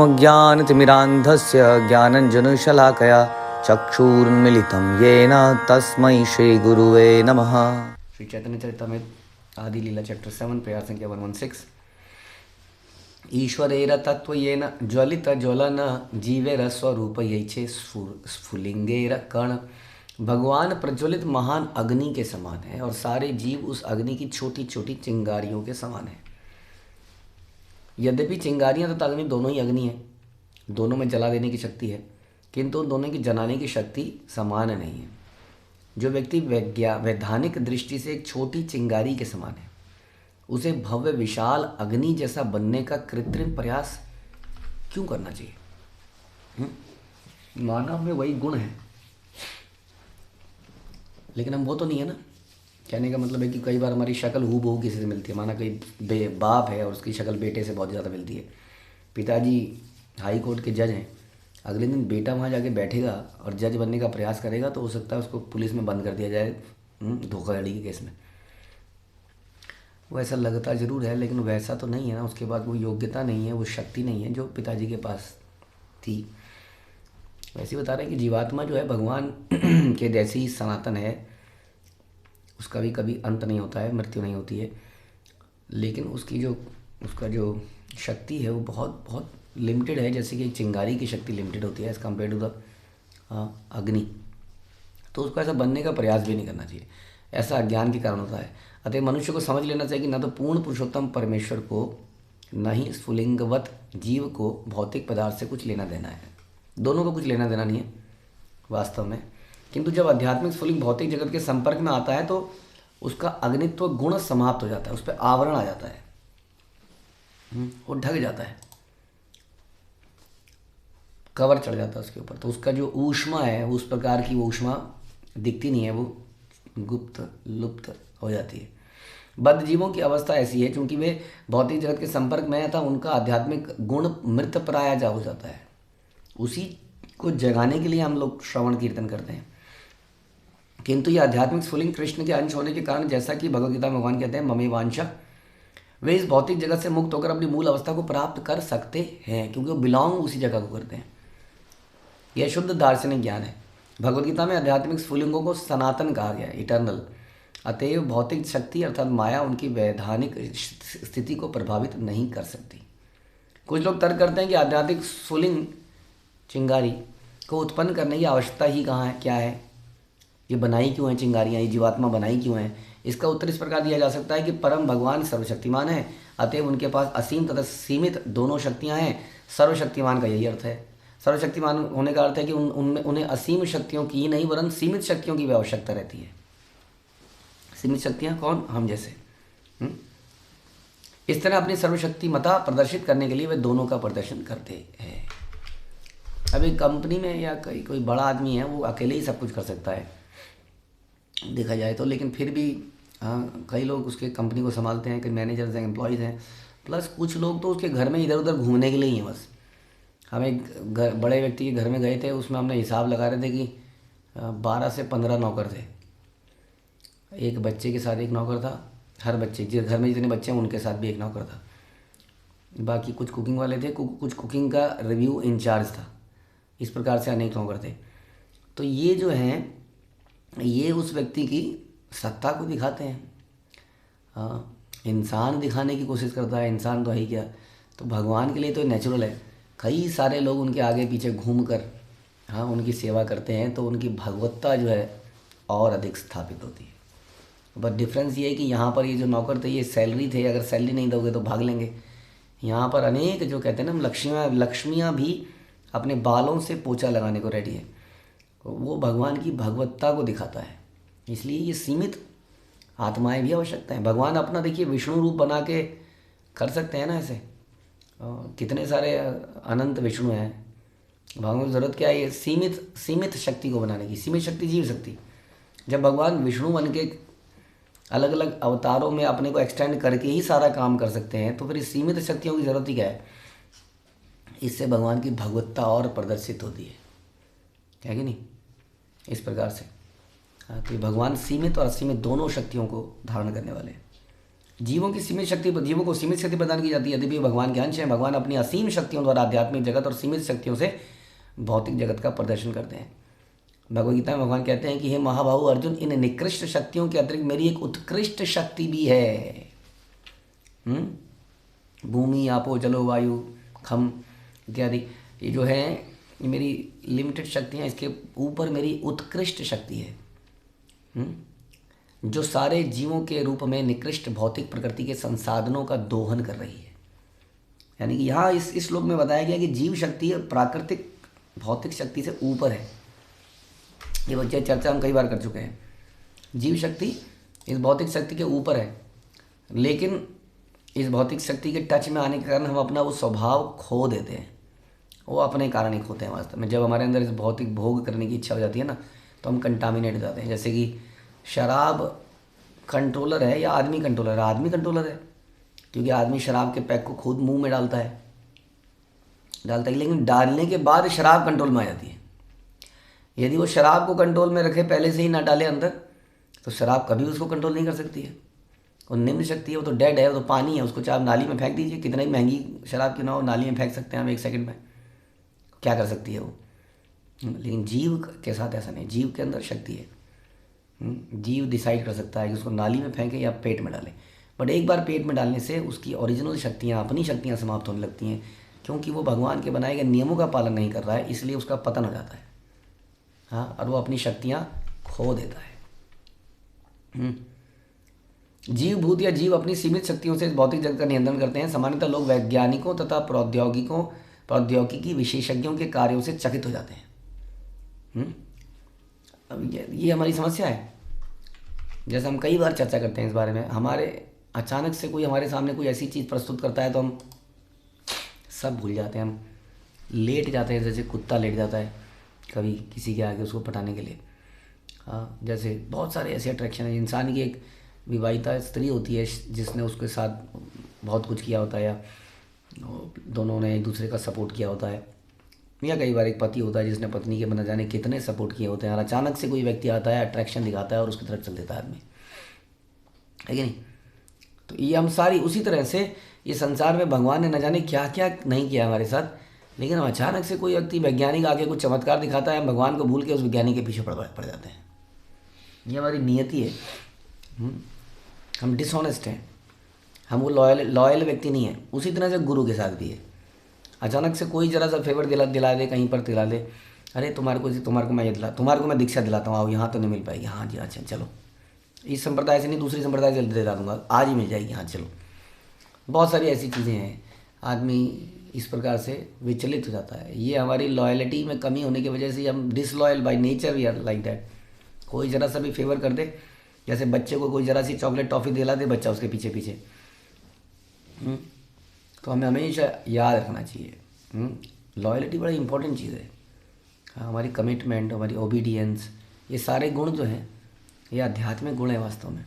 अज्ञानतिमिरान्धस्य ज्ञानञ्जनशलाकया चक्षुरुन्मीलितं येन तस्मै श्रीगुरुवे नमः। श्री चैतन्य चरितमृत आदि लीला चैप्टर 7 प्रयास संख्या 116। ईश्वरेर तत्त्वेन ज्वलित ज्वलन जीवेर स्वरूप यैछे स्फुलिंगेर कण। भगवान प्रज्वलित महान अग्नि के समान है और सारे जीव उस अग्नि की छोटी छोटी चिंगारियों के समान है। यद्यपि चिंगारियां तथा अग्नि दोनों ही अग्नि है, दोनों में जला देने की शक्ति है, किंतु दोनों की जलाने की शक्ति समान नहीं है। जो व्यक्ति वैधानिक दृष्टि से एक छोटी चिंगारी के समान है, उसे भव्य विशाल अग्नि जैसा बनने का कृत्रिम प्रयास क्यों करना चाहिए? मानव में वही गुण है, लेकिन हम वो तो नहीं है ना। कहने का मतलब है कि कई बार हमारी शक्ल हूबहू किसी से मिलती है। माना कोई बाप है और उसकी शक्ल बेटे से बहुत ज़्यादा मिलती है। पिताजी हाई कोर्ट के जज हैं, अगले दिन बेटा वहाँ जाके बैठेगा और जज बनने का प्रयास करेगा तो हो सकता है उसको पुलिस में बंद कर दिया जाए धोखाधड़ी के केस में। वो ऐसा लगता ज़रूर है, लेकिन वैसा तो नहीं है ना। उसके बाद वो योग्यता नहीं है, वो शक्ति नहीं है जो पिताजी के पास थी। वैसे बता रहे हैं कि जीवात्मा जो है भगवान के जैसी ही सनातन है, उसका भी कभी अंत नहीं होता है, मृत्यु नहीं होती है, लेकिन उसका जो शक्ति है वो बहुत बहुत लिमिटेड है। जैसे कि एक चिंगारी की शक्ति लिमिटेड होती है एज़ कम्पेयर टू द अग्नि। तो उसको ऐसा बनने का प्रयास भी नहीं करना चाहिए, ऐसा अज्ञान के कारण होता है। अतः मनुष्य को समझ लेना चाहिए कि न तो पूर्ण पुरुषोत्तम परमेश्वर को, न ही स्फुलिंगवत जीव को भौतिक पदार्थ से कुछ लेना देना है। दोनों को कुछ लेना देना नहीं है वास्तव में। किंतु जब आध्यात्मिक स्फुलिंग भौतिक जगत के संपर्क में आता है तो उसका अग्नित्व गुण समाप्त हो जाता है, उस पर आवरण आ जाता है, वो ढक जाता है, कवर चढ़ जाता है उसके ऊपर। तो उसका जो ऊष्मा है उस प्रकार की वो ऊष्मा दिखती नहीं है, वो गुप्त लुप्त हो जाती है। बद्ध जीवों की अवस्था ऐसी है क्योंकि वे भौतिक जगत के संपर्क में है, था उनका आध्यात्मिक गुण मृत प्राय जा हो जाता है। उसी को जगाने के लिए हम लोग श्रवण कीर्तन करते हैं। किंतु ये आध्यात्मिक स्फुलिंग कृष्ण के अंश होने के कारण, जैसा कि भगवद गीता में भगवान कहते हैं ममे वांछा, वे इस भौतिक जगत से मुक्त होकर अपनी मूल अवस्था को प्राप्त कर सकते हैं, क्योंकि वो बिलोंग उसी जगह को करते हैं। यह शुद्ध दार्शनिक ज्ञान है। भगवद गीता में आध्यात्मिक स्फुलिंगों को सनातन कहा गया है, इटर्नल। अतएव भौतिक शक्ति अर्थात माया उनकी वैधानिक स्थिति को प्रभावित नहीं कर सकती। कुछ लोग तर्क करते हैं कि आध्यात्मिक स्फुलिंग चिंगारी को उत्पन्न करने की आवश्यकता ही कहाँ है, क्या है, ये बनाई क्यों है चिंगारियाँ, ये जीवात्मा बनाई क्यों है? इसका उत्तर इस प्रकार दिया जा सकता है कि परम भगवान सर्वशक्तिमान है, अतएव उनके पास असीम तथा सीमित दोनों शक्तियाँ हैं। सर्वशक्तिमान का यही अर्थ है। सर्वशक्तिमान होने का अर्थ है कि उन्हें असीम शक्तियों की ही नहीं वरन सीमित शक्तियों की भी आवश्यकता रहती है। सीमित शक्तियाँ कौन? हम जैसे। इस तरह अपनी सर्वशक्तिमता प्रदर्शित करने के लिए वे दोनों का प्रदर्शन करते हैं। अभी कंपनी में या कोई बड़ा आदमी है, वो अकेले ही सब कुछ कर सकता है देखा जाए तो, लेकिन फिर भी कई लोग उसके कंपनी को संभालते हैं, कई मैनेजर्स हैं, एम्प्लॉयज़ हैं, प्लस कुछ लोग तो उसके घर में इधर उधर घूमने के लिए ही हैं बस। हम एक बड़े व्यक्ति के घर में गए थे, उसमें हमने हिसाब लगा रहे थे कि 12 से 15 नौकर थे। एक बच्चे के साथ एक नौकर था, हर बच्चे जिस घर में जितने बच्चे हैं उनके साथ भी एक नौकर था। बाकी कुछ कुकिंग वाले थे, कुछ कुकिंग का रिव्यू इंचार्ज था। इस प्रकार से अनेक नौकर थे। तो ये जो हैं, ये उस व्यक्ति की सत्ता को दिखाते हैं। इंसान दिखाने की कोशिश करता है, इंसान तो है ही क्या। तो भगवान के लिए तो नेचुरल है, कई सारे लोग उनके आगे पीछे घूम कर उनकी सेवा करते हैं, तो उनकी भगवत्ता जो है और अधिक स्थापित होती है। बट डिफरेंस ये है कि यहाँ पर ये जो नौकर थे ये सैलरी थे, अगर सैलरी नहीं दोगे तो भाग लेंगे। यहाँ पर अनेक जो कहते हैं ना लक्ष्मियाँ भी अपने बालों से पोछा लगाने को रेडी है। वो भगवान की भगवत्ता को दिखाता है। इसलिए ये सीमित आत्माएं भी आवश्यकता है। भगवान अपना देखिए विष्णु रूप बना के कर सकते हैं ना ऐसे, कितने सारे अनंत विष्णु हैं। भगवान को ज़रूरत क्या है? ये सीमित शक्ति को बनाने की। सीमित शक्ति जीव शक्ति। जब भगवान विष्णु बन के अलग अलग अवतारों में अपने को एक्सटेंड करके ही सारा काम कर सकते हैं, तो फिर इस सीमित शक्तियों की ज़रूरत ही क्या है? इससे भगवान की भगवत्ता और प्रदर्शित होती है कि नहीं? इस प्रकार से तो भगवान सीमित और असीमित दोनों शक्तियों को धारण करने वाले हैं। जीवों की सीमित शक्ति, जीवों को सीमित शक्ति प्रदान की जाती है, यद्यपि भगवान के अंश हैं। भगवान अपनी असीम शक्तियों द्वारा आध्यात्मिक जगत और सीमित शक्तियों से भौतिक जगत का प्रदर्शन करते हैं। भगवद गीता में भगवान कहते हैं कि हे महाबाहु अर्जुन, इन निकृष्ट शक्तियों के अतिरिक्त मेरी एक उत्कृष्ट शक्ति भी है। भूमि, आपो, जलो, वायु, खम इत्यादि, ये जो है ये मेरी लिमिटेड शक्तियाँ, इसके ऊपर मेरी उत्कृष्ट शक्ति है जो सारे जीवों के रूप में निकृष्ट भौतिक प्रकृति के संसाधनों का दोहन कर रही है। यानी कि यहाँ इस श्लोक में बताया गया कि जीव शक्ति प्राकृतिक भौतिक शक्ति से ऊपर है। ये बच्चे चर्चा हम कई बार कर चुके हैं। जीव शक्ति इस भौतिक शक्ति के ऊपर है, लेकिन इस भौतिक शक्ति के टच में आने के कारण हम अपना वो स्वभाव खो देते हैं। वो अपने कारण ही खोते हैं वास्तव में। जब हमारे अंदर इस भौतिक भोग करने की इच्छा हो जाती है ना, तो हम कंटामिनेट हो जाते हैं। जैसे कि शराब कंट्रोलर है या आदमी कंट्रोलर है? आदमी कंट्रोलर है, क्योंकि आदमी शराब के पैक को खुद मुंह में डालता है, लेकिन डालने के बाद शराब कंट्रोल में आ जाती है। यदि वो शराब को कंट्रोल में रखे, पहले से ही ना डाले अंदर, तो शराब कभी उसको कंट्रोल नहीं कर सकती है। वो निम्न शक्ति है, वो तो डेड है, वो तो पानी है। उसको चाहे आप नाली में फेंक दीजिए, कितना ही महंगी शराब क्यों ना हो, नाली में फेंक सकते हैं हम 1 सेकंड में, क्या कर सकती है वो। लेकिन जीव के साथ ऐसा नहीं। जीव के अंदर शक्ति है। जीव डिसाइड कर सकता है कि उसको नाली में फेंके या पेट में डाले। बट एक बार पेट में डालने से उसकी ओरिजिनल शक्तियाँ, अपनी शक्तियाँ समाप्त होने लगती हैं, क्योंकि वो भगवान के बनाए गए नियमों का पालन नहीं कर रहा है, इसलिए उसका पतन हो जाता है। हाँ, और वो अपनी शक्तियाँ खो देता है। जीव भूत या जीव अपनी सीमित शक्तियों से इस भौतिक जगत का नियंत्रण करते हैं। सामान्यतः लोग वैज्ञानिकों तथा प्रौद्योगिकी विशेषज्ञों के कार्यों से चकित हो जाते हैं। अब ये हमारी समस्या है। जैसे हम कई बार चर्चा करते हैं इस बारे में, हमारे अचानक से कोई हमारे सामने कोई ऐसी चीज़ प्रस्तुत करता है तो हम सब भूल जाते हैं। हम लेट जाते हैं, जैसे कुत्ता लेट जाता है कभी किसी के आगे उसको पटाने के लिए। हाँ, जैसे बहुत सारे ऐसे अट्रैक्शन है। इंसान की एक विवाहिता स्त्री होती है जिसने उसके साथ बहुत कुछ किया होता है, या दोनों ने एक दूसरे का सपोर्ट किया होता है, या कई बार एक पति होता है जिसने पत्नी के न जाने कितने सपोर्ट किए होते हैं, और अचानक से कोई व्यक्ति आता है, अट्रैक्शन दिखाता है और उसकी तरफ चल देता है आदमी, है कि नहीं। तो ये हम सारी उसी तरह से ये संसार में भगवान ने न जाने क्या क्या नहीं किया हमारे साथ, लेकिन हम अचानक से कोई व्यक्ति वैज्ञानिक आके कुछ चमत्कार दिखाता है, हम भगवान को भूल के उस वैज्ञानिक के पीछे पड़ जाते हैं। ये हमारी नियति है। हम डिसऑनेस्ट हैं, हम वो लॉयल व्यक्ति नहीं है। उसी तरह से गुरु के साथ भी है। अचानक से कोई जरा सा फेवर दिला दे, कहीं पर दिला दे, अरे तुम्हारे को मैं ये तुम्हारे को मैं दीक्षा दिलाता हूँ, आओ, यहाँ तो नहीं मिल पाएगी, हाँ जी अच्छा चलो, इस संप्रदाय से नहीं दूसरी संप्रदाय से दिला दूँगा, आज ही मिल जाएगी, हाँ चलो। बहुत सारी ऐसी चीज़ें हैं। आदमी इस प्रकार से विचलित हो जाता है। ये हमारी लॉयल्टी में कमी होने की वजह से हम disloyal by nature, we are like that. कोई ज़रा सा भी फेवर कर दे, जैसे बच्चे को कोई ज़रा सी चॉकलेट टॉफ़ी दिला दे, बच्चा उसके पीछे पीछे। तो हमें हमेशा याद रखना चाहिए, लॉयल्टी बड़ी इंपॉर्टेंट चीज़ है। हमारी कमिटमेंट, हमारी ओबीडियंस, ये सारे गुण जो हैं ये आध्यात्मिक गुण है वास्तव में।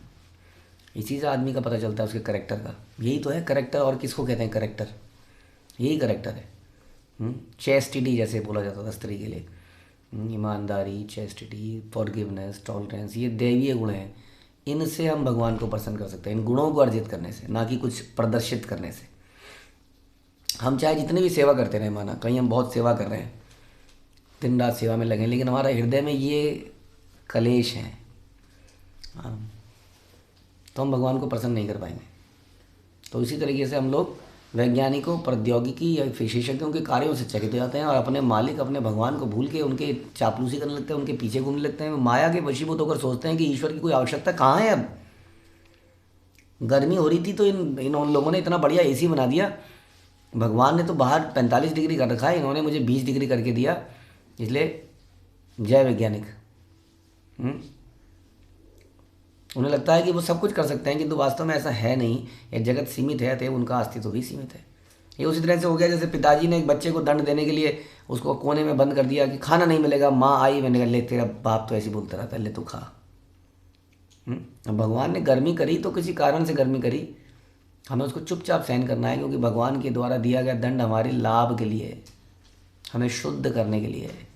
इसी से आदमी का पता चलता है उसके करेक्टर का। यही तो है करेक्टर। और किसको कहते हैं करेक्टर? यही करेक्टर है। चेस्टिटी जैसे बोला जाता था स्त्री के लिए, ईमानदारी, चेस्टिटी, फॉरगिवनेस, टॉलरेंस, ये दैवीय गुण हैं। इनसे हम भगवान को प्रसन्न कर सकते हैं, इन गुणों को अर्जित करने से, ना कि कुछ प्रदर्शित करने से। हम चाहे जितनी भी सेवा करते रहें, माना कहीं हम बहुत सेवा कर रहे हैं, दिन रात सेवा में लगे, लेकिन हमारा हृदय में ये कलेश हैं, तो हम भगवान को प्रसन्न नहीं कर पाएंगे। तो इसी तरीके से हम लोग वैज्ञानिकों, प्रौद्योगिकी या विशेषज्ञों के कार्यों से चकित हो जाते हैं और अपने मालिक, अपने भगवान को भूल के उनके चापलूसी करने लगते हैं, उनके पीछे घूमने लगते हैं। माया के वशीभूत होकर सोचते हैं कि ईश्वर की कोई आवश्यकता कहाँ है। अब गर्मी हो रही थी तो इन लोगों ने इतना बढ़िया एसी बना दिया। भगवान ने तो बाहर 45 डिग्री कर रखा है, इन्होंने मुझे 20 डिग्री करके दिया, इसलिए जय वैज्ञानिक। उन्हें लगता है कि वो सब कुछ कर सकते हैं, किंतु वास्तव में ऐसा है नहीं। ये जगत सीमित है, तो उनका अस्तित्व भी सीमित है। ये उसी तरह से हो गया जैसे पिताजी ने एक बच्चे को दंड देने के लिए उसको कोने में बंद कर दिया कि खाना नहीं मिलेगा। माँ आई, मैंने कहा ले तेरा बाप तो ऐसे बोलता रहता है, ले तू खा। अब भगवान ने गर्मी करी तो किसी कारण से गर्मी करी, हमें उसको चुपचाप सहन करना है, क्योंकि भगवान के द्वारा दिया गया दंड हमारे लाभ के लिए है, हमें शुद्ध करने के लिए है।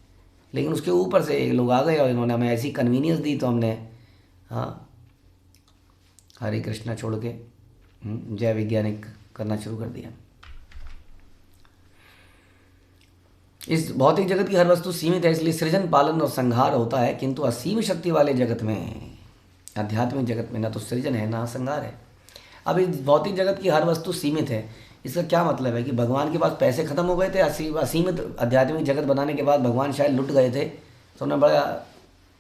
लेकिन उसके ऊपर से एक लोग आ गए और इन्होंने हमें ऐसी कन्वीनियंस दी, तो हमने हरे कृष्णा छोड़ के जय वैज्ञानिक करना शुरू कर दिया। इस भौतिक जगत की हर वस्तु सीमित है, इसलिए सृजन, पालन और संहार होता है, किंतु असीम शक्ति वाले जगत में, आध्यात्मिक जगत में, ना तो सृजन है ना संहार है। अब इस भौतिक जगत की हर वस्तु सीमित है, इसका क्या मतलब है कि भगवान के पास पैसे खत्म हो गए थे, असीमित आध्यात्मिक जगत बनाने के बाद भगवान शायद लुट गए थे, तो उन्होंने बड़ा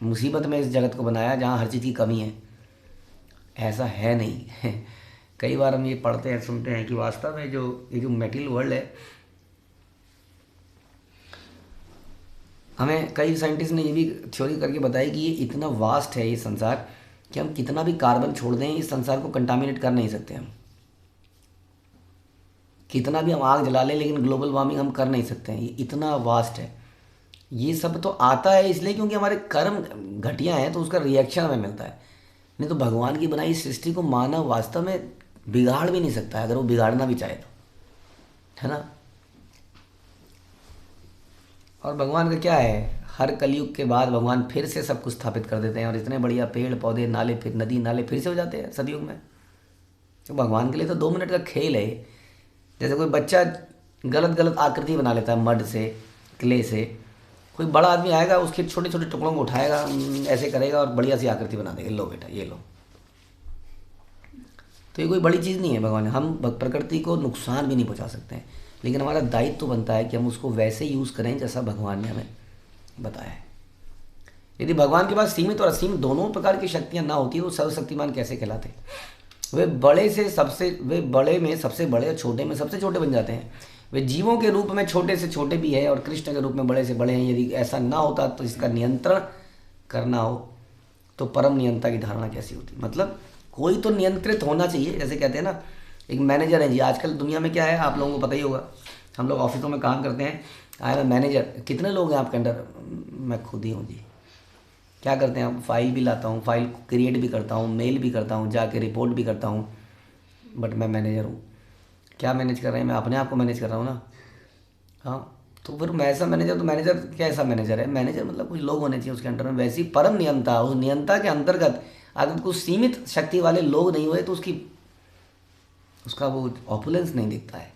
मुसीबत में इस जगत को बनाया जहाँ हर चीज़ की कमी है। ऐसा है नहीं। कई बार हम ये पढ़ते हैं, सुनते हैं कि वास्तव में ये जो मेटीरियल वर्ल्ड है, हमें कई साइंटिस्ट ने ये भी थ्योरी करके बताई कि ये इतना वास्ट है ये संसार कि हम कितना भी कार्बन छोड़ दें इस संसार को कंटामिनेट कर नहीं सकते। हम कितना भी हम आग जला लें लेकिन ग्लोबल वार्मिंग हम कर नहीं सकते हैं, ये इतना वास्ट है। ये सब तो आता है इसलिए क्योंकि हमारे कर्म घटिया हैं, तो उसका रिएक्शन हमें मिलता है। नहीं तो भगवान की बनाई सृष्टि को मानव वास्तव में बिगाड़ भी नहीं सकता है, अगर वो बिगाड़ना भी चाहे तो, है ना। और भगवान का क्या है, हर कलयुग के बाद भगवान फिर से सब कुछ स्थापित कर देते हैं और इतने बढ़िया पेड़ पौधे, नाले, फिर नदी नाले फिर से हो जाते हैं सतयुग में। तो भगवान के लिए तो 2 मिनट का खेल है। जैसे कोई बच्चा गलत आकृति बना लेता है मड से, क्ले से, कोई बड़ा आदमी आएगा उसके छोटे छोटे टुकड़ों को उठाएगा, ऐसे करेगा और बढ़िया सी आकृति बना देगा, लो बेटा ये लो। तो ये कोई बड़ी चीज़ नहीं है भगवान। हम प्रकृति को नुकसान भी नहीं पहुंचा सकते हैं, लेकिन हमारा दायित्व तो बनता है कि हम उसको वैसे यूज़ करें जैसा भगवान ने हमें बताया है। यदि भगवान के पास सीमित और असीमित दोनों प्रकार की शक्तियाँ ना होती तो सर्वशक्तिमान कैसे कहलाते। वे बड़े में सबसे बड़े और छोटे में सबसे छोटे बन जाते हैं। वे जीवों के रूप में छोटे से छोटे भी है और कृष्ण के रूप में बड़े से बड़े हैं। यदि ऐसा ना होता तो इसका नियंत्रण करना हो तो परम नियंता की धारणा कैसी होती। मतलब कोई तो नियंत्रित होना चाहिए। जैसे कहते हैं ना, एक मैनेजर है जी। आजकल दुनिया में क्या है, आप लोगों को पता ही होगा, हम लोग ऑफिसों में काम करते हैं, आई एम मैनेजर। कितने लोग हैं आपके अंडर? मैं खुद ही हूँ जी। क्या करते हैं, फाइल भी लाता हूँ, फाइल क्रिएट भी करता हूँ, मेल भी करता हूँ, जाके रिपोर्ट भी करता हूँ, बट मैं मैनेजर हूँ। क्या मैनेज कर रहे हैं? मैं अपने आप को मैनेज कर रहा हूँ ना। हाँ, तो फिर मैं ऐसा मैनेजर, तो मैनेजर कैसा मैनेजर है? मैनेजर मतलब कुछ लोग होने चाहिए उसके अंडर में। वैसी परम नियंता, उस नियंता के अंतर्गत अगर कुछ सीमित शक्ति वाले लोग नहीं हुए तो उसका वो ऑपुलेंस नहीं दिखता है।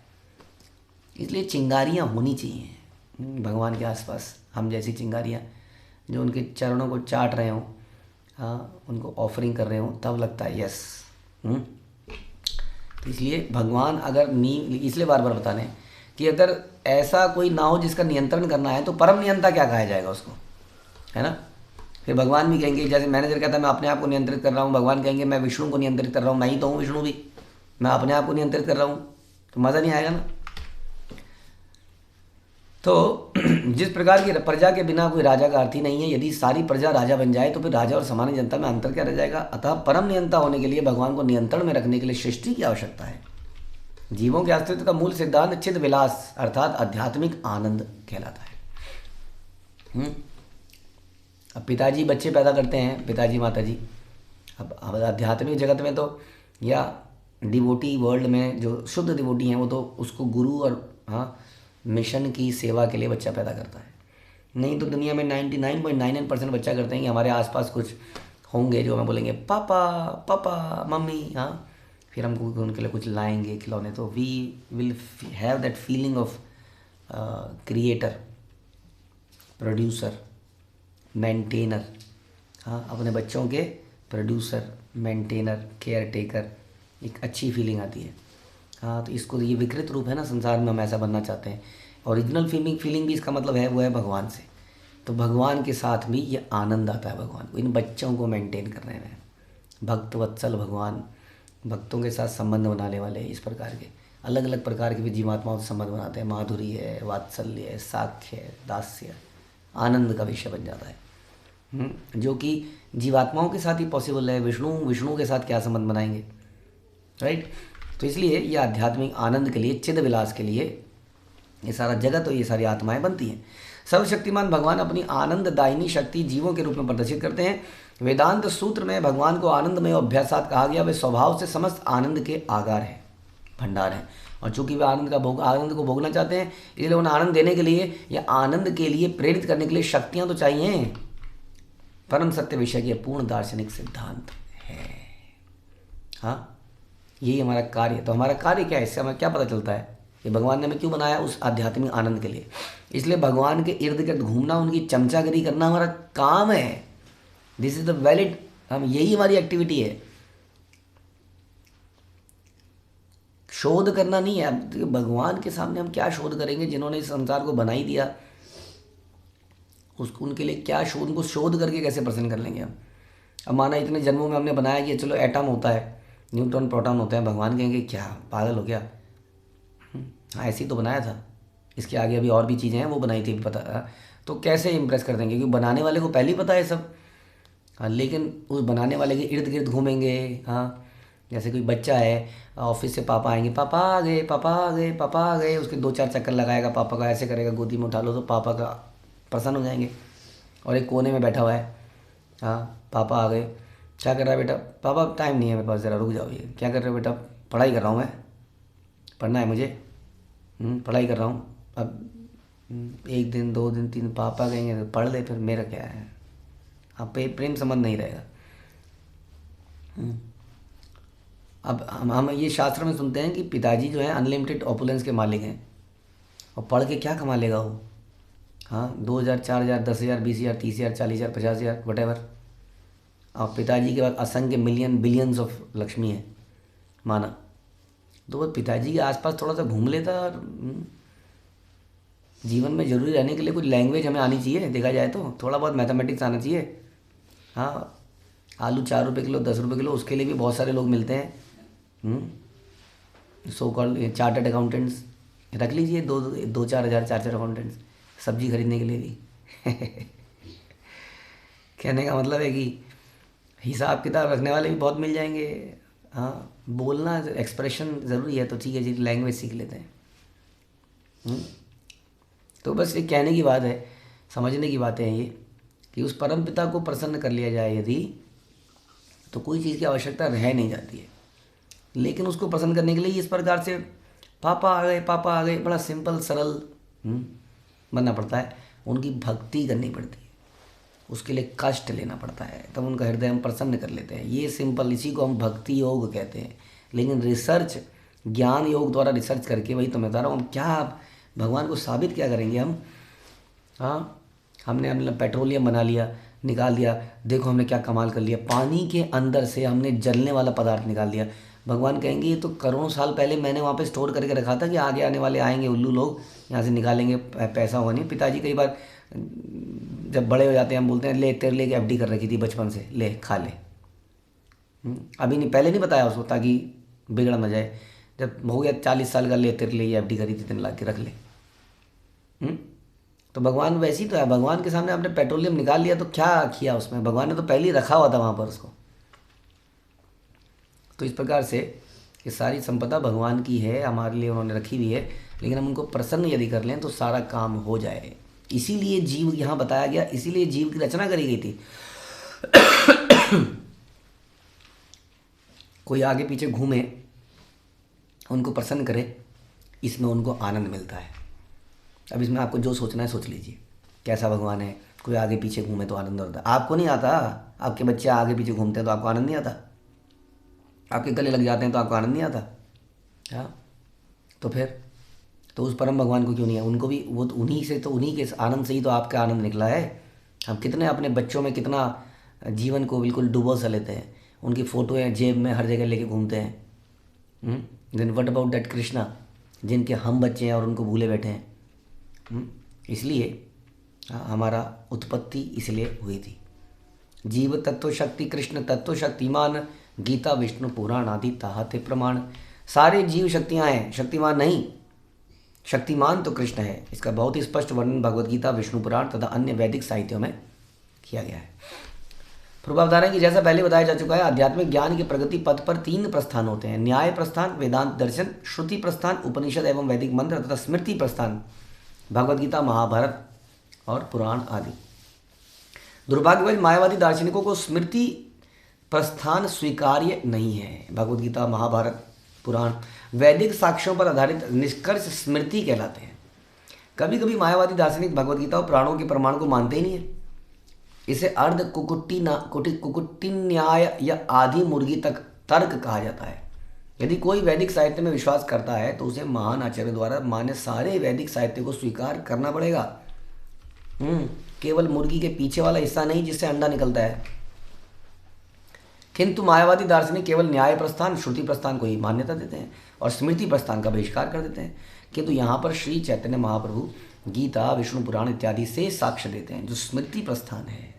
इसलिए चिंगारियाँ होनी चाहिए भगवान के आसपास, हम जैसी चिंगारियाँ जो उनके चरणों को चाट रहे हों, हाँ, उनको ऑफरिंग कर रहे हों, तब लगता है यस। तो इसलिए भगवान अगर इसलिए बार बार बता रहे हैं कि अगर ऐसा कोई ना हो जिसका नियंत्रण करना है तो परम नियंता क्या कहा जाएगा उसको, है ना। फिर भगवान भी कहेंगे, जैसे मैनेजर कहता है मैं अपने आप को नियंत्रित कर रहा हूँ, भगवान कहेंगे मैं विष्णु को नियंत्रित कर रहा हूँ। मैं ही तो हूँ विष्णु भी, मैं अपने आप को नियंत्रित कर रहा हूँ, तो मज़ा नहीं आएगा ना। तो जिस प्रकार की प्रजा के बिना कोई राजा का अर्थ ही नहीं है। यदि सारी प्रजा राजा बन जाए तो फिर राजा और सामान्य जनता में अंतर क्या रह जाएगा। अतः परम नियंता होने के लिए भगवान को नियंत्रण में रखने के लिए सृष्टि की आवश्यकता है। जीवों के अस्तित्व का मूल सिद्धांत चिद विलास अर्थात आध्यात्मिक आनंद कहलाता है। अब पिताजी बच्चे पैदा करते हैं, पिताजी माताजी। अब आध्यात्मिक जगत में तो, या डिवोटी वर्ल्ड में जो शुद्ध डिवोटी हैं, वो तो उसको गुरु और मिशन की सेवा के लिए बच्चा पैदा करता है। नहीं तो दुनिया में 99.99% बच्चा करते हैं कि हमारे आसपास कुछ होंगे जो हमें बोलेंगे पापा पापा मम्मी, हाँ, फिर हमको उनके लिए कुछ लाएंगे खिलौने। तो we will have that feeling of creator, producer, maintainer. हाँ, अपने बच्चों के प्रोड्यूसर, मेंटेनर, केयर टेकर, एक अच्छी फीलिंग आती है। हाँ, तो इसको ये विकृत रूप है ना संसार में, हम ऐसा बनना चाहते हैं। ओरिजिनल फीलिंग भी इसका मतलब है वो है भगवान से। तो भगवान के साथ भी ये आनंद आता है भगवान को, इन बच्चों को मेंटेन करने में। भक्त वत्सल भगवान, भक्तों के साथ संबंध बनाने वाले इस प्रकार के अलग अलग प्रकार के भी जीवात्माओं से संबंध बनाते हैं। माधुरी है, वात्सल्य है, साख्य है, दास्य, आनंद का विषय बन जाता है, जो कि जीवात्माओं के साथ ही पॉसिबल है। विष्णु के साथ क्या संबंध बनाएंगे, राइट। तो इसलिए ये आध्यात्मिक आनंद के लिए, चिद विलास के लिए ये सारा जगत और ये सारी आत्माएं बनती हैं। सर्वशक्तिमान भगवान अपनी आनंददायिनी शक्ति जीवों के रूप में प्रदर्शित करते हैं। वेदांत सूत्र में भगवान को आनंदमय अभ्यासात कहा गया। वे स्वभाव से समस्त आनंद के आगार हैं, भंडार हैं। और चूंकि वे आनंद को भोगना चाहते हैं, इसलिए उन्हें आनंद देने के लिए या आनंद के लिए प्रेरित करने के लिए शक्तियाँ तो चाहिए। परम सत्य विषय की पूर्ण दार्शनिक सिद्धांत है। हाँ, यही हमारा कार्य है। तो हमारा कार्य क्या है, इससे हमें क्या पता चलता है कि भगवान ने हमें क्यों बनाया, उस आध्यात्मिक आनंद के लिए। इसलिए भगवान के इर्द गिर्द घूमना, उनकी चमचागिरी करना हमारा काम है। दिस इज द वैलिड, हम यही हमारी एक्टिविटी है। शोध करना नहीं है। अब भगवान के सामने हम क्या शोध करेंगे, जिन्होंने इस संसार को बना ही दिया, उसको उनके लिए क्या शोध, उनको शोध करके कैसे प्रसन्न कर लेंगे हम। अब माना इतने जन्मों में हमने बनाया कि चलो एटम होता है, न्यूट्रॉन प्रोटॉन होते हैं, भगवान कहेंगे क्या पागल हो क्या, हाँ ऐसे ही तो बनाया था, इसके आगे अभी और भी चीज़ें हैं वो बनाई थी पता। तो कैसे इम्प्रेस कर देंगे, क्योंकि बनाने वाले को पहले ही पता है सब। हाँ, लेकिन उस बनाने वाले के इर्द गिर्द घूमेंगे। हाँ, जैसे कोई बच्चा है, ऑफिस से पापा आएंगे, पापा आ गए, पापा आ गए, पापा आ गए, उसके 2-4 चक्कर लगाएगा, पापा का ऐसे करेगा, गोदी में उठा लो तो पापा का प्रसन्न हो जाएंगे। और एक कोने में बैठा हुआ है, हाँ पापा आ गए, क्या कर रहा है बेटा, पापा टाइम नहीं है मेरे पास, ज़रा रुक जाओ। ये क्या कर रहे हो बेटा, पढ़ाई कर रहा हूँ मैं, पढ़ना है मुझे, पढ़ाई कर रहा हूँ। अब 1 दिन 2 दिन 3 पापा कहेंगे तो पढ़ ले, फिर मेरा क्या है। आप प्रेम संबंध नहीं रहेगा। अब हम ये शास्त्र में सुनते हैं कि पिताजी जो है अनलिमिटेड ऑपुलेंस के मालिक हैं, और पढ़ के क्या कमा लेगा वो। हाँ, 2,000 4,000 10,000 20,000 30,000 40,000 50,000 वटेवर। और पिताजी के पास असंख्य मिलियन बिलियंस ऑफ लक्ष्मी है माना, तो वो पिताजी के आसपास थोड़ा सा घूम लेता। और जीवन में ज़रूरी रहने के लिए कुछ लैंग्वेज हमें आनी चाहिए, देखा जाए तो थोड़ा बहुत मैथमेटिक्स आना चाहिए। हाँ, आलू 4 रुपये किलो 10 रुपये किलो, उसके लिए भी बहुत सारे लोग मिलते हैं, सो कॉल्ड चार्टर्ड अकाउंटेंट्स रख लीजिए, 2-4 हज़ार 4 अकाउंटेंट्स सब्जी खरीदने के लिए भी। कहने का मतलब है कि हिसाब किताब रखने वाले भी बहुत मिल जाएंगे। हाँ, बोलना एक्सप्रेशन ज़रूरी है, तो ठीक है जी, लैंग्वेज सीख लेते हैं। तो बस ये कहने की बात है, समझने की बातें हैं ये, कि उस परम पिता को प्रसन्न कर लिया जाए यदि, तो कोई चीज़ की आवश्यकता रह नहीं जाती है। लेकिन उसको प्रसन्न करने के लिए इस प्रकार से पापा आ गए, पापा आ गए, बड़ा सिंपल सरल बनना पड़ता है। उनकी भक्ति करनी पड़ती है, उसके लिए कष्ट लेना पड़ता है, तब उनका हृदय हम प्रसन्न कर लेते हैं। ये सिंपल, इसी को हम भक्ति योग कहते हैं। लेकिन रिसर्च, ज्ञान योग द्वारा रिसर्च करके, वही तो मैं बता रहा हूँ, हम क्या भगवान को साबित क्या करेंगे हम। हाँ, हमने पेट्रोलियम बना लिया, निकाल दिया, देखो हमने क्या कमाल कर लिया, पानी के अंदर से हमने जलने वाला पदार्थ निकाल दिया। भगवान कहेंगे ये तो करोड़ों साल पहले मैंने वहाँ पे स्टोर करके रखा था, कि आगे आने वाले आएंगे उल्लू लोग, यहाँ से निकालेंगे, पैसा होगा नहीं। पिताजी कई बार जब बड़े हो जाते हैं, हम बोलते हैं ले तेरे लिए एफडी कर रखी थी बचपन से, ले खा ले। अभी नहीं, पहले नहीं बताया उसको, ताकि बिगड़ न जाए। जब हो गया 40 साल का, ले तेरे लिए एफडी करी थी, तेने ला के रख ले। तो भगवान वैसे ही तो है। भगवान के सामने आपने पेट्रोलियम निकाल लिया तो क्या किया उसमें, भगवान ने तो पहले ही रखा हुआ था वहाँ पर उसको। तो इस प्रकार से ये सारी संपदा भगवान की है, हमारे लिए उन्होंने रखी हुई है, लेकिन हम उनको प्रसन्न यदि कर लें तो सारा काम हो जाए। इसीलिए जीव यहाँ बताया गया, इसीलिए जीव की रचना करी गई थी। कोई आगे पीछे घूमे, उनको प्रसन्न करे, इसमें उनको आनंद मिलता है। अब इसमें आपको जो सोचना है सोच लीजिए, कैसा भगवान है। कोई आगे पीछे घूमे तो आनंद होता है, आपको नहीं आता। आपके बच्चे आगे पीछे घूमते हैं तो आपको आनंद नहीं आता, आपके गले लग जाते हैं तो आपको आनंद नहीं आता। हाँ, तो फिर तो उस परम भगवान को क्यों नहीं है, उनको भी वो तो उन्हीं से, तो उन्हीं के आनंद से ही तो आपका आनंद निकला है। हम कितने अपने बच्चों में कितना जीवन को बिल्कुल डुबो सा लेते हैं, उनकी फ़ोटोएँ जेब में हर जगह लेके घूमते हैं। Then what about that Krishna, जिनके हम बच्चे हैं और उनको भूले बैठे हैं। इसलिए हमारा उत्पत्ति इसलिए हुई थी। जीव तत्व शक्ति कृष्ण तत्व शक्तिमान, गीता विष्णु पुराण आदि ताहते प्रमाण। सारे जीव शक्तियाँ हैं, शक्तिमान नहीं, शक्तिमान तो कृष्ण है। इसका बहुत ही स्पष्ट वर्णन भगवद गीता, विष्णु पुराण तथा अन्य वैदिक साहित्यों में किया गया है। प्रभाव बता रहे हैं कि जैसा पहले बताया जा चुका है, आध्यात्मिक ज्ञान की प्रगति पथ पर 3 प्रस्थान होते हैं: न्याय प्रस्थान, वेदांत दर्शन, श्रुति प्रस्थान, उपनिषद एवं वैदिक मंत्र तथा स्मृति प्रस्थान, भगवद गीता, महाभारत और पुराण आदि। दुर्भाग्यवश मायावादी दार्शनिकों को स्मृति प्रस्थान स्वीकार्य नहीं है। भगवद गीता, महाभारत, पुराण वैदिक साक्ष्यों पर आधारित निष्कर्ष स्मृति कहलाते हैं। कभी कभी मायावादी दार्शनिक भगवद गीता और पुराणों के प्रमाण को मानते ही नहीं है। इसे अर्ध कुकुट्टी न्याय या आधी मुर्गी तक तर्क कहा जाता है। यदि कोई वैदिक साहित्य में विश्वास करता है तो उसे महान आचार्य द्वारा मान्य सारे वैदिक साहित्य को स्वीकार करना पड़ेगा। केवल मुर्गी के पीछे वाला हिस्सा नहीं जिससे अंडा निकलता है। किंतु मायावादी दार्शनिक केवल न्याय प्रस्थान, श्रुति प्रस्थान को ही मान्यता देते हैं और स्मृति प्रस्थान का बहिष्कार कर देते हैं। किंतु यहाँ पर श्री चैतन्य महाप्रभु गीता, विष्णु पुराण इत्यादि से साक्ष्य देते हैं जो स्मृति प्रस्थान है।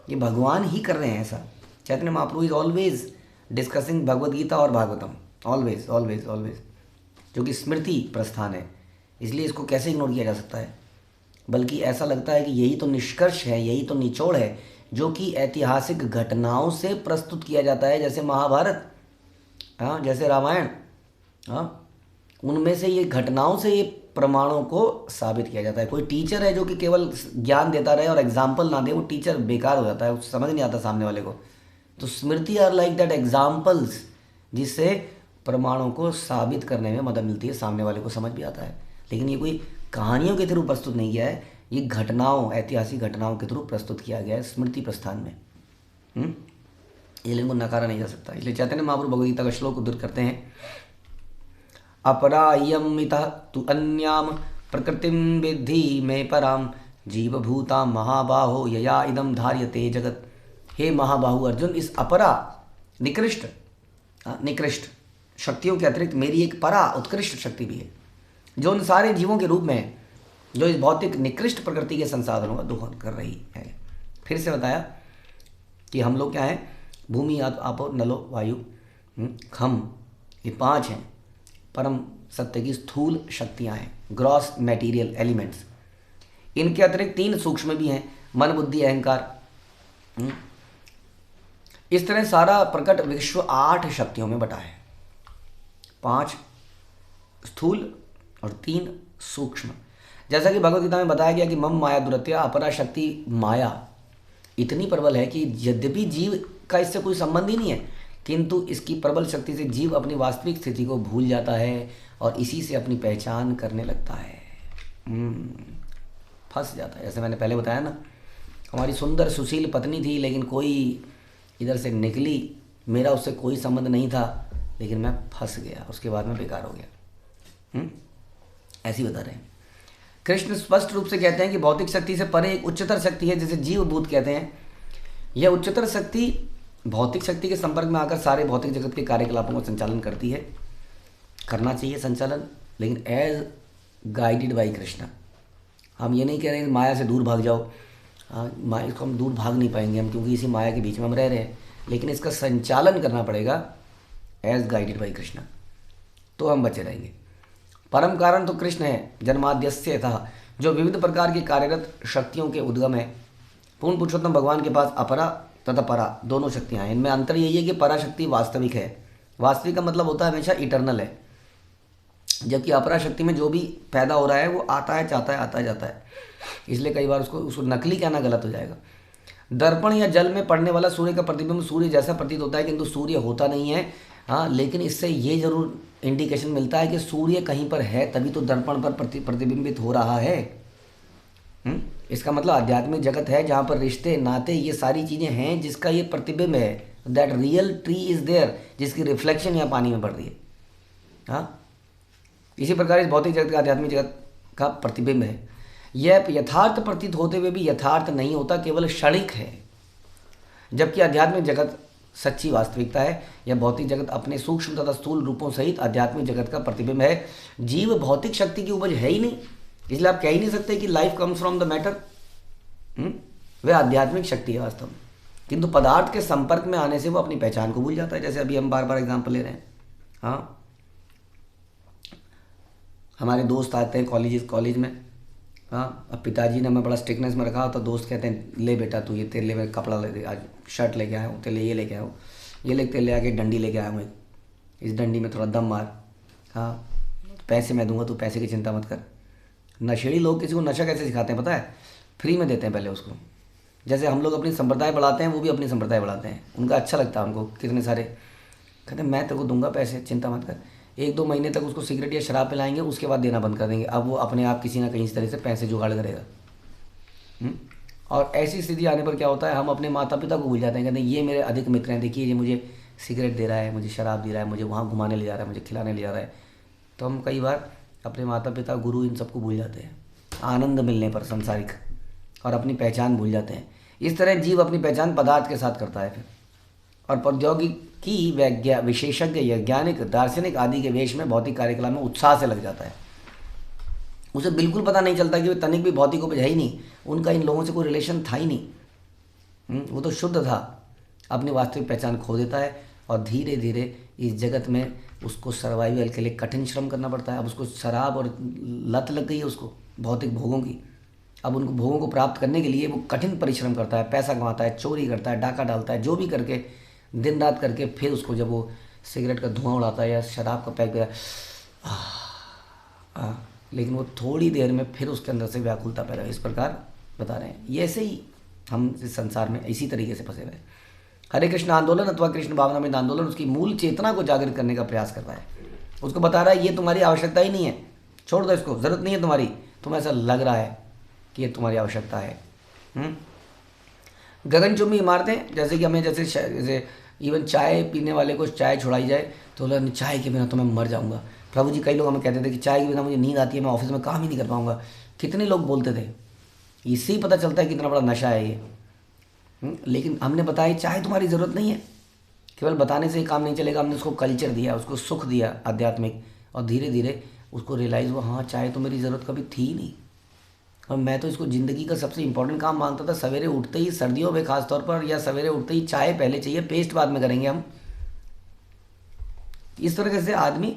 ये भगवान ही कर रहे हैं ऐसा। Chaitanya Mahaprabhu is always discussing Bhagavad Gita और भागवतम, ऑलवेज ऑलवेज ऑलवेज, जो कि स्मृति प्रस्थान है। इसलिए इसको कैसे इग्नोर किया जा सकता है? बल्कि ऐसा लगता है कि यही तो निष्कर्ष है, यही तो निचोड़ है जो कि ऐतिहासिक घटनाओं से प्रस्तुत किया जाता है, जैसे महाभारत, हाँ, जैसे रामायण, हाँ, उनमें से ये घटनाओं से ये प्रमाणों को साबित किया जाता है। कोई टीचर है जो कि केवल ज्ञान देता रहे और एग्जाम्पल ना दे, वो टीचर बेकार हो जाता है, उसको समझ नहीं आता सामने वाले को। तो स्मृति आर लाइक दैट एग्जाम्पल्स, जिससे प्रमाणों को साबित करने में मदद मिलती है, सामने वाले को समझ भी आता है। लेकिन ये कोई कहानियों के थ्रू प्रस्तुत नहीं किया है, ये घटनाओं, ऐतिहासिक घटनाओं के थ्रू प्रस्तुत किया गया है स्मृति प्रस्थान में। ये इनको नकारा नहीं जा सकता। इसलिए चैतन्य महाप्रभु भगवद गीता का श्लोक उद्धृत करते हैं, अपरायमितः तु अन्याम प्रकृतिम विद्धि में पराम जीवभूता महाबाहो यया इदम धार्यते जगत। हे महाबाहु अर्जुन, इस अपरा निकृष्ट शक्तियों के अतिरिक्त मेरी एक परा उत्कृष्ट शक्ति भी है, जो उन सारे जीवों के रूप में है, जो इस भौतिक निकृष्ट प्रकृति के संसाधनों का दोहन कर रही है। फिर से बताया कि हम लोग क्या हैं? भूमि, आपो, नलो, वायु, खम, ये 5 हैं परम सत्य की स्थूल शक्तियाँ हैं, ग्रॉस मटेरियल एलिमेंट्स। इनके अतिरिक्त 3 सूक्ष्म भी हैं, मन, बुद्धि, अहंकार। इस तरह सारा प्रकट विश्व 8 शक्तियों में बटा है, 5 स्थूल और 3 सूक्ष्म। जैसा कि भगवद गीता में बताया गया कि मम माया दुरत्या, अपरा शक्ति माया इतनी प्रबल है कि यद्यपि जीव का इससे कोई संबंध ही नहीं है, किंतु इसकी प्रबल शक्ति से जीव अपनी वास्तविक स्थिति को भूल जाता है और इसी से अपनी पहचान करने लगता है, फंस जाता है। जैसे मैंने पहले बताया ना, हमारी सुंदर सुशील पत्नी थी, लेकिन कोई इधर से निकली, मेरा उससे कोई संबंध नहीं था, लेकिन मैं फंस गया, उसके बाद मैं बेकार हो गया। ऐसी बता रहे हैं। कृष्ण स्पष्ट रूप से कहते हैं कि भौतिक शक्ति से परे एक उच्चतर शक्ति है जिसे जीव भूत कहते हैं। यह उच्चतर शक्ति भौतिक शक्ति के संपर्क में आकर सारे भौतिक जगत के कार्यकलापों का संचालन करती है, करना चाहिए संचालन, लेकिन एज गाइडेड बाई कृष्ण। हम ये नहीं कह रहे हैं माया से दूर भाग जाओ, माया, इसको हम दूर भाग नहीं पाएंगे हम, क्योंकि इसी माया के बीच में हम रह रहे हैं, लेकिन इसका संचालन करना पड़ेगा एज गाइडेड बाई कृष्ण, तो हम बचे रहेंगे। परम कारण तो कृष्ण है, जन्माद्यस्य था, जो विविध प्रकार की कार्यरत शक्तियों के उद्गम है। पूर्ण पुरुषोत्तम भगवान के पास अपरा तथा परा दोनों शक्तियाँ हैं। इनमें अंतर यही है कि पराशक्ति वास्तविक है। वास्तविक का मतलब होता है हमेशा इटर्नल है, जबकि अपरा शक्ति में जो भी पैदा हो रहा है वो आता है, जाता है, आता है, जाता है। इसलिए कई बार उसको नकली कहना गलत हो जाएगा। दर्पण या जल में पड़ने वाला सूर्य का प्रतिबिंब सूर्य जैसा प्रतीत होता है, किंतु सूर्य होता नहीं है। हाँ, लेकिन इससे ये जरूर इंडिकेशन मिलता है कि सूर्य कहीं पर है, तभी तो दर्पण पर प्रतिबिंबित हो रहा है। इसका मतलब आध्यात्मिक जगत है जहाँ पर रिश्ते, नाते, ये सारी चीज़ें हैं जिसका ये प्रतिबिंब है। That real tree is there, जिसकी रिफ्लेक्शन यहाँ पानी में पड़ रही है। हाँ, इसी प्रकार इस भौतिक जगत का आध्यात्मिक जगत का प्रतिबिंब है। यह यथार्थ प्रतीत होते हुए भी यथार्थ नहीं होता, केवल क्षणिक है। जबकि आध्यात्मिक जगत सच्ची वास्तविकता है। यह भौतिक जगत अपने सूक्ष्म तथा स्थूल रूपों सहित आध्यात्मिक जगत का प्रतिबिंब है। जीव भौतिक शक्ति की उपज है ही नहीं, इसलिए आप कह ही नहीं सकते कि life comes from the matter. वह आध्यात्मिक शक्ति है वास्तव में, किंतु पदार्थ के संपर्क में आने से वो अपनी पहचान को भूल जाता है। जैसे अभी हम बार बार एग्जाम्पल ले रहे हैं। हाँ, हमारे दोस्त आते हैं कॉलेज में। हाँ, अब पिताजी ने हमें बड़ा स्ट्रिक्टनेस में रखा, तो दोस्त कहते हैं ले बेटा तू ये तेरे लिए मैं कपड़ा ले, आज शर्ट लेके आया हूँ, तेरे लिए ये लेके आया हूँ, ये लेके तेरे ले आके डंडी लेके आया हूँ, इस डंडी में थोड़ा दम मार। हाँ, पैसे मैं दूंगा, तू पैसे की चिंता मत कर। नशेड़ी लोग किसी को नशा कैसे सिखाते हैं पता है? फ्री में देते हैं पहले उसको। जैसे हम लोग अपनी संप्रदाय बढ़ाते हैं, वो भी अपनी संप्रदाय बढ़ाते हैं। उनका अच्छा लगता है उनको, कितने सारे कहते हैं मैं तेरे को दूंगा पैसे, चिंता मत कर। 1-2 महीने तक उसको सिगरेट या शराब पिलाएंगे, उसके बाद देना बंद कर देंगे। अब वो अपने आप किसी ना कहीं इस तरह से पैसे जुगाड़ करेगा। और ऐसी स्थिति आने पर क्या होता है, हम अपने माता पिता को भूल जाते हैं। कहते हैं ये मेरे अधिक मित्र हैं, देखिए ये मुझे सिगरेट दे रहा है, मुझे शराब दे रहा है, मुझे वहाँ घुमाने ले जा रहा है, मुझे खिलाने ले जा रहा है, तो हम कई बार अपने माता पिता, गुरु, इन सबको भूल जाते हैं आनंद मिलने पर सांसारिक, और अपनी पहचान भूल जाते हैं। इस तरह जीव अपनी पहचान पदार्थ के साथ करता है फिर, और प्रौद्योगिकी विशेषज्ञ, वैज्ञानिक, दार्शनिक आदि के वेश में भौतिक कार्यकलाप में उत्साह से लग जाता है। उसे बिल्कुल पता नहीं चलता कि वे तनिक भी भौतिक उपज है ही नहीं, उनका इन लोगों से कोई रिलेशन था ही नहीं। वो तो शुद्ध था, अपनी वास्तविक पहचान खो देता है, और धीरे धीरे इस जगत में उसको सर्वाइवल के लिए कठिन श्रम करना पड़ता है। अब उसको शराब और लत लग गई है उसको भौतिक भोगों की। अब उनको भोगों को प्राप्त करने के लिए वो कठिन परिश्रम करता है, पैसा कमाता है, चोरी करता है, डाका डालता है, जो भी करके दिन रात करके फिर उसको जब वो सिगरेट का धुआं उड़ाता है या शराब का पैक लेकिन वो थोड़ी देर में फिर उसके अंदर से व्याकुलता पैदा, इस प्रकार बता रहे हैं। ये ऐसे ही हम इस संसार में इसी तरीके से फंसे हुए हैं। हरे कृष्ण आंदोलन अथवा कृष्ण भावनामृत आंदोलन उसकी मूल चेतना को जागृत करने का प्रयास कर रहा है। उसको बता रहा है ये तुम्हारी आवश्यकता ही नहीं है, छोड़ दो इसको, ज़रूरत नहीं है तुम्हारी, तुम्हें ऐसा लग रहा है कि ये तुम्हारी आवश्यकता है। गगनचुंबी इमारतें, जैसे कि हमें जैसे इवन चाय पीने वाले को चाय छुड़ाई जाए तो बोला चाय के बिना तो मैं मर जाऊंगा। प्रभु जी, कई लोग हमें कहते थे कि चाय के बिना मुझे नींद आती है, मैं ऑफिस में काम ही नहीं कर पाऊंगा। कितने लोग बोलते थे, इससे ही पता चलता है कितना बड़ा नशा है ये। लेकिन हमने बताया चाय तुम्हारी ज़रूरत नहीं है, केवल बताने से ही काम नहीं चलेगा। हमने उसको कल्चर दिया, उसको सुख दिया आध्यात्मिक, और धीरे धीरे उसको रियलाइज़ हुआ हाँ चाय तो मेरी ज़रूरत कभी थी ही नहीं, और मैं तो इसको ज़िंदगी का सबसे इंपॉर्टेंट काम मानता था। सवेरे उठते ही, सर्दियों में खास तौर पर, या सवेरे उठते ही चाय पहले चाहिए, पेस्ट बाद में करेंगे हम। इस तरह से आदमी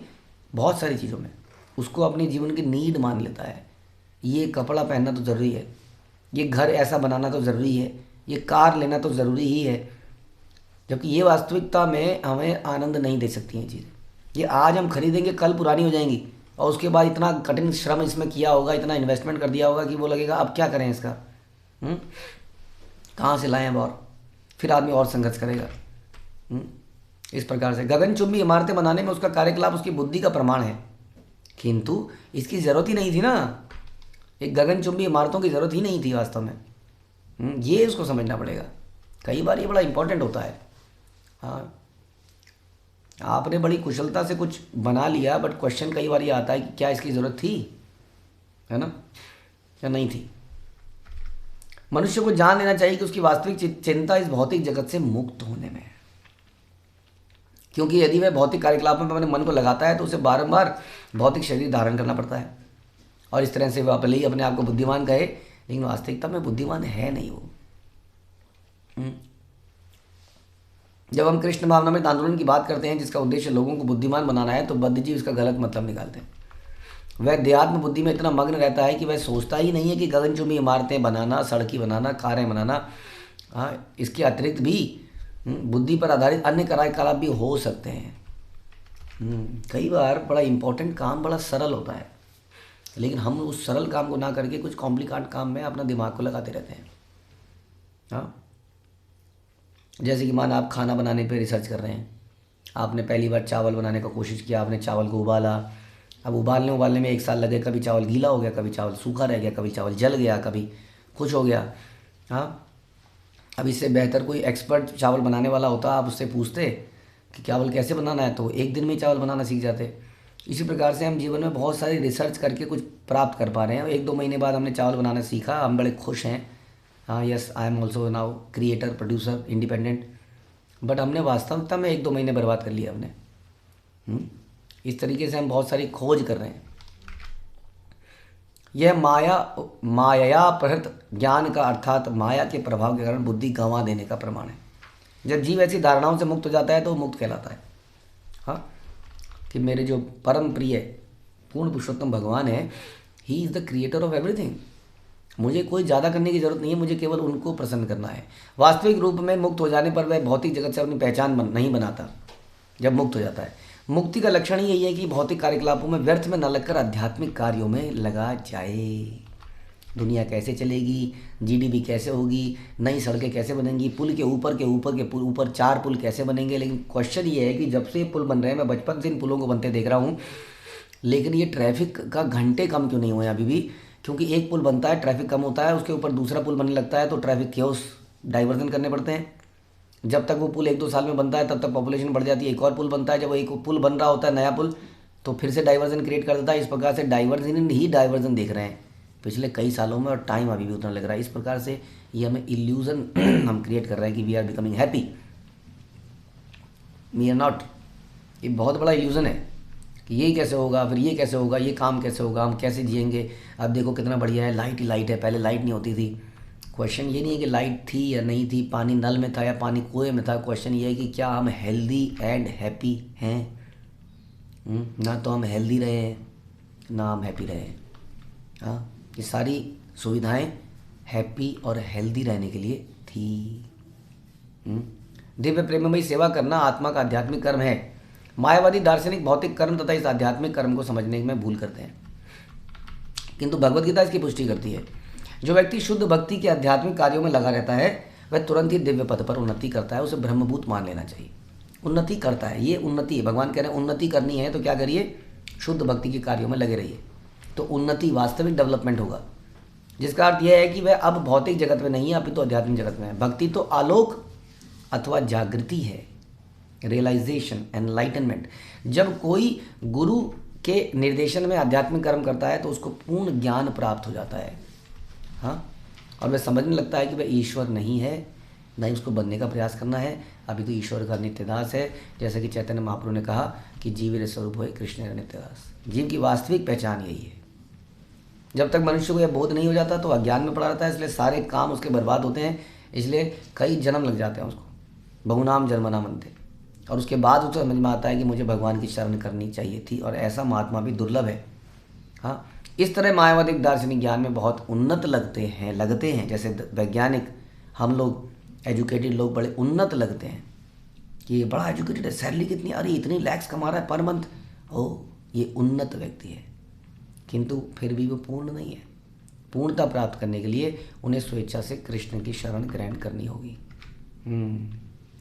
बहुत सारी चीज़ों में उसको अपने जीवन की नीड मान लेता है। ये कपड़ा पहनना तो ज़रूरी है, ये घर ऐसा बनाना तो ज़रूरी है, ये कार लेना तो ज़रूरी ही है, जबकि ये वास्तविकता में हमें आनंद नहीं दे सकती हैं चीज़ें। ये आज हम खरीदेंगे, कल पुरानी हो जाएंगी, और उसके बाद इतना कठिन श्रम इसमें किया होगा, इतना इन्वेस्टमेंट कर दिया होगा कि वो लगेगा अब क्या करें इसका, कहाँ से लाएं अब, और फिर आदमी और संघर्ष करेगा। इस प्रकार से गगनचुंबी इमारतें बनाने में उसका कार्यकलाप उसकी बुद्धि का प्रमाण है, किंतु इसकी ज़रूरत ही नहीं थी ना। एक गगनचुंबी इमारतों की ज़रूरत ही नहीं थी वास्तव में। ये उसको समझना पड़ेगा। कई बार ये बड़ा इंपॉर्टेंट होता है। हाँ, आपने बड़ी कुशलता से कुछ बना लिया, बट क्वेश्चन कई बार ये आता है कि क्या इसकी ज़रूरत थी, है ना, या नहीं थी। मनुष्य को जान लेना चाहिए कि उसकी वास्तविक चिंता इस भौतिक जगत से मुक्त होने में है, क्योंकि यदि वह भौतिक कार्यकलापों में अपने मन को लगाता है तो उसे बारंबार भौतिक शरीर धारण करना पड़ता है, और इस तरह से वह भले ही अपने आप को बुद्धिमान कहे, लेकिन वास्तविकता में बुद्धिमान है नहीं वो। जब हम कृष्ण भावनामृत आंदोलन की बात करते हैं जिसका उद्देश्य लोगों को बुद्धिमान बनाना है, तो बुद्धिजीवी इसका गलत मतलब निकालते हैं। वह अध्यात्म बुद्धि में इतना मग्न रहता है कि वह सोचता ही नहीं है कि गगनचुंबी इमारतें बनाना, सड़कें बनाना, कारें बनाना, इसके अतिरिक्त भी बुद्धि पर आधारित अन्य कार्यकलाप भी हो सकते हैं। कई बार बड़ा इंपॉर्टेंट काम बड़ा सरल होता है, लेकिन हम उस सरल काम को ना करके कुछ कॉम्प्लिकेटेड काम में अपना दिमाग को लगाते रहते हैं। हाँ, जैसे कि माना आप खाना बनाने पे रिसर्च कर रहे हैं, आपने पहली बार चावल बनाने का कोशिश किया, आपने चावल को उबाला, अब उबालने में 1 साल लगे, कभी चावल गीला हो गया, कभी चावल सूखा रह गया, कभी चावल जल गया, कभी कुछ हो गया। हाँ, अब इससे बेहतर कोई एक्सपर्ट चावल बनाने वाला होता, आप उससे पूछते कि चावल कैसे बनाना है, तो 1 दिन में चावल बनाना सीख जाते। इसी प्रकार से हम जीवन में बहुत सारी रिसर्च करके कुछ प्राप्त कर पा रहे हैं। 1-2 महीने बाद हमने चावल बनाना सीखा, हम बड़े खुश हैं। हाँ, yes, I am also now creator, producer, independent, but हमने वास्तविकता में 1-2 महीने बर्बाद कर लिया हमने। इस तरीके से हम बहुत सारी खोज कर रहे हैं। यह माया प्रहृत ज्ञान का, अर्थात माया के प्रभाव के कारण बुद्धि गंवा देने का प्रमाण है। जब जीव ऐसी धारणाओं से मुक्त हो जाता है तो मुक्त कहलाता है। हाँ, कि मेरे जो परम प्रिय पूर्ण पुरुषोत्तम भगवान है, he is the creator of everything. मुझे कोई ज़्यादा करने की ज़रूरत नहीं है, मुझे केवल उनको प्रसन्न करना है। वास्तविक रूप में मुक्त हो जाने पर वह भौतिक जगत से अपनी पहचान नहीं बनाता। जब मुक्त हो जाता है, मुक्ति का लक्षण ही यही है कि भौतिक कार्यकलापों में व्यर्थ में न लगकर आध्यात्मिक कार्यों में लगा जाए। दुनिया कैसे चलेगी, जीडीपी कैसे होगी, नई सड़कें कैसे बनेंगी, पुल के ऊपर 4 पुल कैसे बनेंगे। लेकिन क्वेश्चन ये है कि जब से पुल बन रहे हैं, मैं बचपन से इन पुलों को बनते देख रहा हूँ, लेकिन ये ट्रैफिक का घंटे कम क्यों नहीं हुए अभी भी? क्योंकि एक पुल बनता है, ट्रैफिक कम होता है, उसके ऊपर दूसरा पुल बनने लगता है तो ट्रैफिक केओस डाइवर्जन करने पड़ते हैं। जब तक वो पुल 1-2 साल में बनता है तब तक पॉपुलेशन बढ़ जाती है, एक और पुल बनता है, जब वो एक पुल बन रहा होता है नया पुल तो फिर से डाइवर्जन क्रिएट कर देता है। इस प्रकार से डाइवर्जन ही डाइवर्जन देख रहे हैं पिछले कई सालों में, और टाइम अभी भी उतना लग रहा है। इस प्रकार से ये हमें इल्यूज़न हम क्रिएट कर रहे हैं कि we are becoming happy, we are not. ये बहुत बड़ा इल्यूज़न है कि ये कैसे होगा, फिर ये कैसे होगा, ये काम कैसे होगा, हम कैसे जिएंगे। अब देखो कितना बढ़िया है, लाइट ही लाइट है, पहले लाइट नहीं होती थी। क्वेश्चन ये नहीं है कि लाइट थी या नहीं थी, पानी नल में था या पानी कुएं में था, क्वेश्चन ये है कि क्या हम हेल्दी एंड हैप्पी हैं। ना तो हम हेल्दी रहे हैं ना हम हैप्पी रहे हैं। हाँ, ये सारी सुविधाएं हैप्पी और हेल्दी रहने के लिए थी। दिव्य प्रेममयी सेवा करना आत्मा का आध्यात्मिक कर्म है। मायावादी दार्शनिक भौतिक कर्म तथा इस आध्यात्मिक कर्म को समझने में भूल करते हैं, किंतु भगवद गीता इसकी पुष्टि करती है। जो व्यक्ति शुद्ध भक्ति के आध्यात्मिक कार्यों में लगा रहता है वह तुरंत ही दिव्य पद पर उन्नति करता है। उसे ब्रह्मभूत मान लेना चाहिए। उन्नति करता है, ये उन्नति है। भगवान कह रहे हैं उन्नति करनी है तो क्या करिए, शुद्ध भक्ति के कार्यों में लगे रहिए, तो उन्नति वास्तविक डेवलपमेंट होगा। जिसका अर्थ यह है कि वह अब भौतिक जगत में नहीं है, अभी तो आध्यात्मिक जगत में है। भक्ति तो आलोक अथवा जागृति है, रियलाइजेशन, एनलाइटनमेंट। जब कोई गुरु के निर्देशन में आध्यात्मिक कर्म करता है तो उसको पूर्ण ज्ञान प्राप्त हो जाता है। हाँ, और वह समझने लगता है कि वह ईश्वर नहीं है, न ही उसको बनने का प्रयास करना है। अभी तो ईश्वर का नित्यदास है, जैसा कि चैतन्य महाप्रभु ने कहा कि जीव स्वरूप हो कृष्ण नित्यदास। जीव की वास्तविक पहचान यही है। जब तक मनुष्य को यह बोध नहीं हो जाता तो अज्ञान में पड़ा रहता है, इसलिए सारे काम उसके बर्बाद होते हैं। इसलिए कई जन्म लग जाते हैं उसको, बहुनाम जन्मना मनते, और उसके बाद उसे समझ में आता है कि मुझे भगवान की शरण करनी चाहिए थी, और ऐसा महात्मा भी दुर्लभ है। हाँ, इस तरह मायावादी दार्शनिक ज्ञान में बहुत उन्नत लगते हैं। जैसे वैज्ञानिक, हम लोग एजुकेटेड लोग बड़े उन्नत लगते हैं कि ये बड़ा एजुकेटेड है, सैलरी कितनी, अरे इतनी लैक्स कमा रहा है पर मंथ, ओ ये उन्नत व्यक्ति है। किंतु फिर भी वो पूर्ण नहीं है। पूर्णता प्राप्त करने के लिए उन्हें स्वेच्छा से कृष्ण की शरण ग्रहण करनी होगी।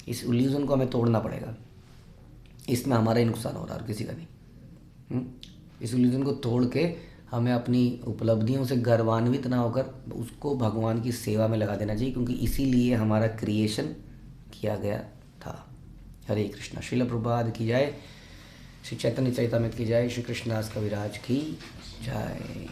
इस इल्यूजन को हमें तोड़ना पड़ेगा। इसमें हमारा ही नुकसान हो रहा है और किसी का नहीं। इस इल्यूजन को तोड़ के हमें अपनी उपलब्धियों से गर्वान्वित ना होकर उसको भगवान की सेवा में लगा देना चाहिए, क्योंकि इसीलिए हमारा क्रिएशन किया गया था। हरे कृष्णा। श्रील प्रभुपाद की जय, श्री चैतन्य चरितामृत की जय, श्री कृष्णदास कविराज की जय।